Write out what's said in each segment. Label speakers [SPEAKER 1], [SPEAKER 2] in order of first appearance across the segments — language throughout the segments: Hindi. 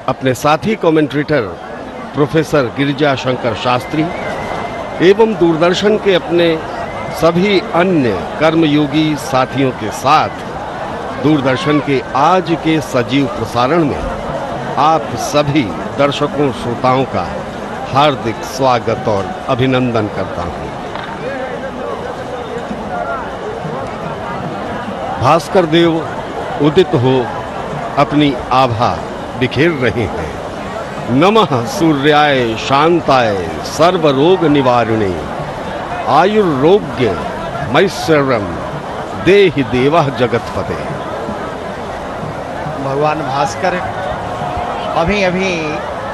[SPEAKER 1] अपने साथी कमेंटेटर प्रोफेसर गिरिजा शंकर शास्त्री एवं दूरदर्शन के अपने सभी अन्य कर्मयोगी साथियों के साथ दूरदर्शन के आज के सजीव प्रसारण में आप सभी दर्शकों श्रोताओं का हार्दिक स्वागत और अभिनंदन करता हूं। भास्कर देव उदित हो अपनी आभा बिखेर रहे हैं। नमः सूर्याय शांताय सर्वरोग निवारिणे आयुर्रोग्य मैश्वर्यम देहि देवः जगतपते।
[SPEAKER 2] भगवान भास्कर अभी अभी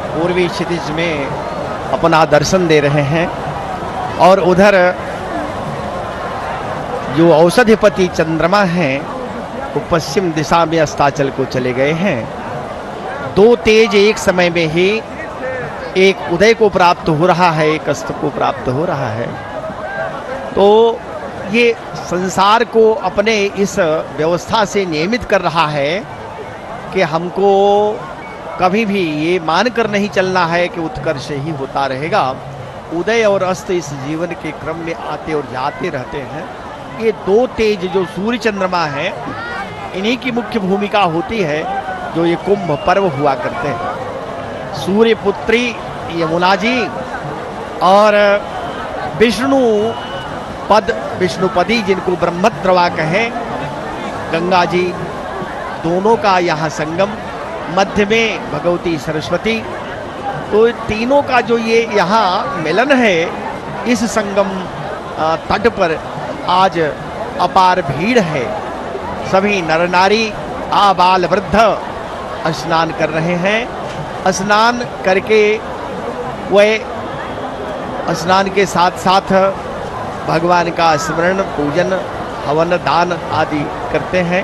[SPEAKER 2] पूर्वी क्षितिज में अपना दर्शन दे रहे हैं और उधर जो औषधिपति चंद्रमा हैं वो पश्चिम दिशा में अस्ताचल को चले गए हैं। दो तेज एक समय में ही एक उदय को प्राप्त हो रहा है, एक अस्त को प्राप्त हो रहा है। तो ये संसार को अपने इस व्यवस्था से नियमित कर रहा है कि हमको कभी भी ये मानकर नहीं चलना है कि उत्कर्ष ही होता रहेगा। उदय और अस्त इस जीवन के क्रम में आते और जाते रहते हैं। ये दो तेज जो सूर्य चंद्रमा है, इन्हीं की मुख्य भूमिका होती है जो ये कुंभ पर्व हुआ करते हैं। सूर्य पुत्री यमुना जी और विष्णुपदी जिनको ब्रह्मद्रवा कहें गंगा जी, दोनों का यहाँ संगम, मध्य में भगवती सरस्वती। तो तीनों का जो ये यहाँ मिलन है, इस संगम तट पर आज अपार भीड़ है। सभी नर नारी आबाल वृद्ध स्नान कर रहे हैं। स्नान करके वह स्नान के साथ साथ भगवान का स्मरण, पूजन, हवन, दान आदि करते हैं।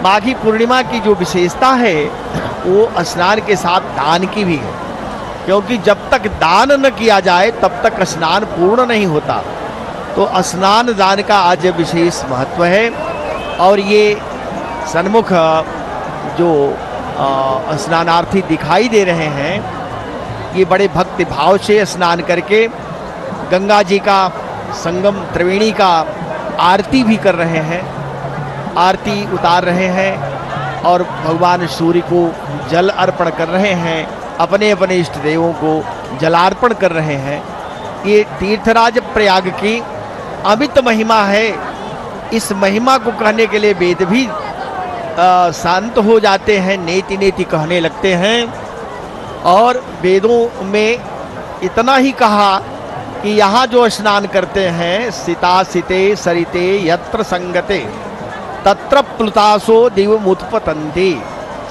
[SPEAKER 2] माघी पूर्णिमा की जो विशेषता है वो स्नान के साथ दान की भी है, क्योंकि जब तक दान न किया जाए तब तक स्नान पूर्ण नहीं होता। तो स्नान दान का आज विशेष महत्व है। और ये सन्मुख जो स्नानार्थी दिखाई दे रहे हैं, ये बड़े भक्ति भाव से स्नान करके गंगा जी का संगम त्रिवेणी का आरती भी कर रहे हैं, आरती उतार रहे हैं और भगवान सूर्य को जल अर्पण कर रहे हैं, अपने अपने इष्ट देवों को जलार्पण कर रहे हैं। ये तीर्थराज प्रयाग की अमित महिमा है। इस महिमा को कहने के लिए वेद भी शांत हो जाते हैं, नेति नेति कहने लगते हैं। और वेदों में इतना ही कहा कि यहाँ जो स्नान करते हैं, सिता सिते सरिते यत्र संगते तत्र प्लुतासो दिवमुत्पतन्ति।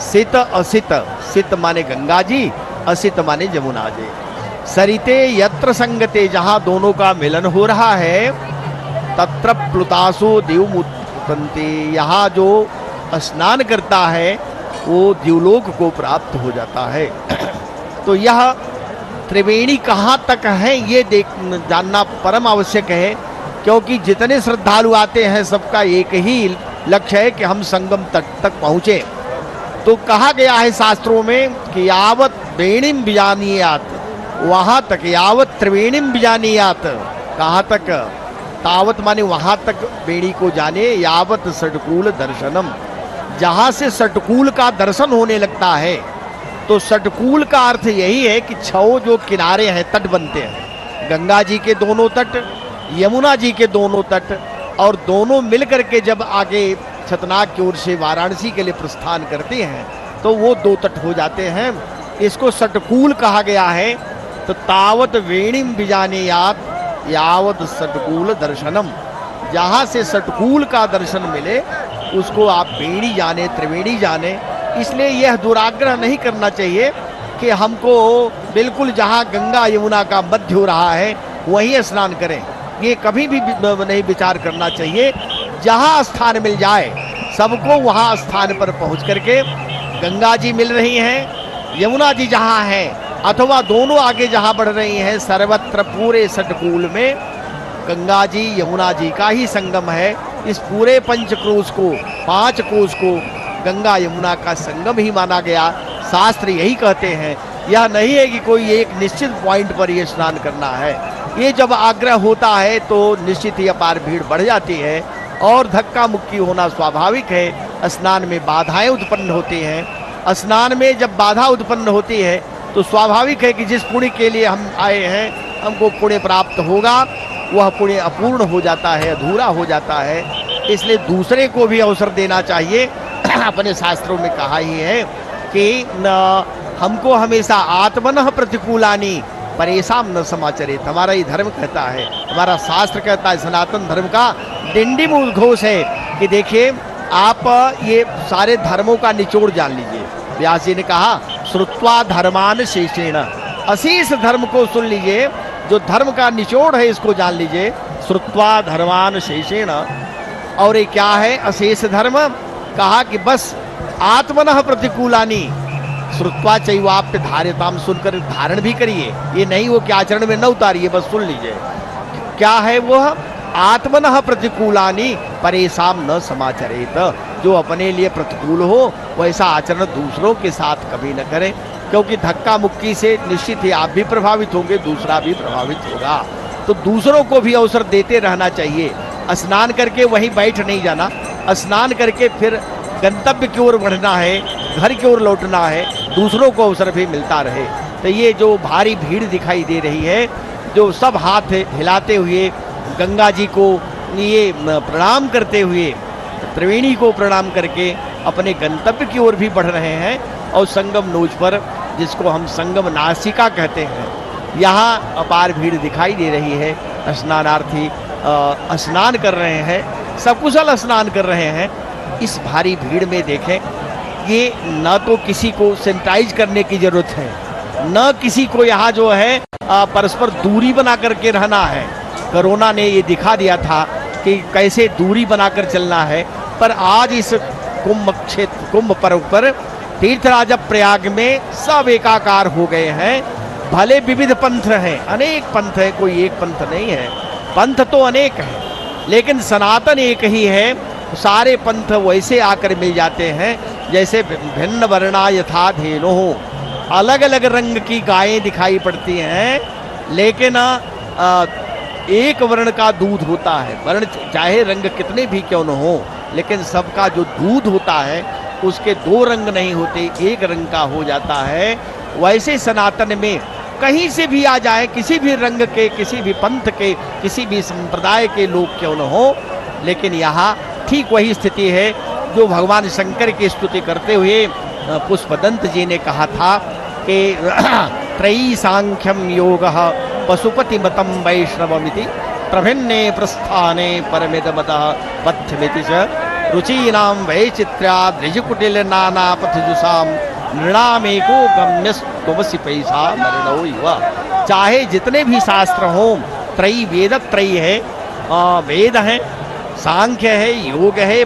[SPEAKER 2] सित असित, सित माने गंगा जी, असित माने यमुना जी। सरिते यत्र संगते, जहाँ दोनों का मिलन हो रहा है, तत्र प्लुतासो दिवमुत्पतन्ति, यहाँ जो स्नान करता है वो द्युलोक को प्राप्त हो जाता है। तो यह त्रिवेणी कहाँ तक है ये जानना परम आवश्यक है, क्योंकि जितने श्रद्धालु आते हैं सबका एक ही लक्ष्य है कि हम संगम तट तक पहुँचे। तो कहा गया है शास्त्रों में कि यावत वेणीम बिजानीयात, वहाँ तक, यावत त्रिवेणीम बिजानीयात, कहाँ तक, तावत माने वहाँ तक वेणी को जाने, यावत षटकूल दर्शनम, जहाँ से षटकूल का दर्शन होने लगता है। तो षटकूल का अर्थ यही है कि 6 जो किनारे हैं, तट बनते हैं, गंगा जी के दोनों तट, यमुना जी के दोनों तट, और दोनों मिलकर के जब आगे छतनाग की ओर से वाराणसी के लिए प्रस्थान करते हैं तो वो 2 तट हो जाते हैं। इसको षटकूल कहा गया है। तो तावत वेणीम बिजानीयात यावत षटकूल दर्शनम, जहाँ से षटकूल का दर्शन मिले उसको आप वेणी जाने, त्रिवेणी जाने। इसलिए यह दुराग्रह नहीं करना चाहिए कि हमको बिल्कुल जहाँ गंगा यमुना का मध्य हो रहा है वहीं स्नान करें। ये कभी भी नहीं विचार करना चाहिए। जहाँ स्थान मिल जाए सबको वहाँ स्थान पर पहुँच करके, गंगा जी मिल रही हैं, यमुना जी जहाँ हैं, अथवा दोनों आगे जहाँ बढ़ रही हैं, सर्वत्र पूरे षटकूल में गंगा जी यमुना जी का ही संगम है। इस पूरे पंचक्रोश को, 5 कोश को गंगा यमुना का संगम ही माना गया। शास्त्र यही कहते हैं। यह नहीं है कि कोई एक निश्चित पॉइंट पर ये स्नान करना है। ये जब आग्रह होता है तो निश्चित ही अपार भीड़ बढ़ जाती है और धक्का मुक्की होना स्वाभाविक है। स्नान में बाधाएं उत्पन्न होती हैं। स्नान में जब बाधा उत्पन्न होती है तो स्वाभाविक है कि जिस पुण्य के लिए हम आए हैं हमको पुण्य प्राप्त होगा, वह पुण्य अपूर्ण हो जाता है, अधूरा हो जाता है। इसलिए दूसरे को भी अवसर देना चाहिए। अपने शास्त्रों में कहा ही है कि हमको हमेशा आत्मनः प्रतिकूलानी परेशान न समाचरित। हमारा ये धर्म कहता है, हमारा शास्त्र कहता है, सनातन धर्म का डिंडिम उद्घोष है कि देखिए आप ये सारे धर्मों का निचोड़ जान लीजिए। व्यास जी ने कहा श्रुत्वा धर्मान शेषेण, अशेष धर्म को सुन लीजिए, जो धर्म का निचोड़ है इसको जान लीजिए। श्रुत्वा धर्मान शेषेण, और ये क्या है अशेष धर्म? कहा कि बस आत्मनः प्रतिकूलानी श्रुत्वा चैवाप्य धार्यताम, सुनकर धारण भी करिए, ये नहीं वो कि आचरण में न उतारिए, बस सुन लीजिए। क्या है वह? आत्मनः प्रतिकूलानी परेशान न समाचरेत, जो अपने लिए प्रतिकूल हो वैसा आचरण दूसरों के साथ कभी न करें, क्योंकि धक्का मुक्की से निश्चित ही आप भी प्रभावित होंगे, दूसरा भी प्रभावित होगा। तो दूसरों को भी अवसर देते रहना चाहिए। स्नान करके वहीं बैठ नहीं जाना, स्नान करके फिर गंतव्य की ओर बढ़ना है, घर की ओर लौटना है, दूसरों को अवसर भी मिलता रहे। तो ये जो भारी भीड़ दिखाई दे रही है, जो सब हाथ हिलाते हुए गंगा जी को ये प्रणाम करते हुए, त्रिवेणी को प्रणाम करके अपने गंतव्य की ओर भी बढ़ रहे हैं। और संगम नोज पर, जिसको हम संगम नासिका कहते हैं, यहाँ अपार भीड़ दिखाई दे रही है। स्नानार्थी स्नान कर रहे हैं, सकुशल स्नान कर रहे हैं। इस भारी भीड़ में देखें, ये न तो किसी को सैनिटाइज करने की जरूरत है, न किसी को यहाँ जो है परस्पर दूरी बना करके रहना है। कोरोना ने ये दिखा दिया था कि कैसे दूरी बनाकर चलना है। पर आज इस कुंभ पर्व पर तीर्थराज प्रयाग में सब एकाकार हो गए हैं। भले विविध पंथ हैं, अनेक पंथ है, कोई एक पंथ नहीं है, पंथ तो अनेक है, लेकिन सनातन एक ही है। सारे पंथ वैसे आकर मिल जाते हैं जैसे भिन्न वर्णा यथा धेनु, अलग अलग रंग की गायें दिखाई पड़ती हैं, लेकिन एक वर्ण का दूध होता है। वर्ण चाहे रंग कितने भी क्यों न हो, लेकिन सबका जो दूध होता है उसके दो रंग नहीं होते, एक रंग का हो जाता है। वैसे सनातन में कहीं से भी आ जाए, किसी भी रंग के, किसी भी पंथ के, किसी भी संप्रदाय के लोग क्यों न हो, लेकिन यहाँ ठीक वही स्थिति है जो भगवान शंकर की स्तुति करते हुए पुष्पदंत जी ने कहा था कि त्रयी सांख्यम योगः पशुपति मतम वैष्णवमिति प्रभिन्ने प्रस्थाने परमिदमतः पथ्यमिति च रुचीनां वैचित्र्या द्विजकुटिल नाना पथजुषाम नृणामेको गम्यस्त्वमसि पैसा मरणो युवा। चाहे जितने भी शास्त्र हों, त्रयी वेद त्रयी है, वेद है, सांख्य है, योग है,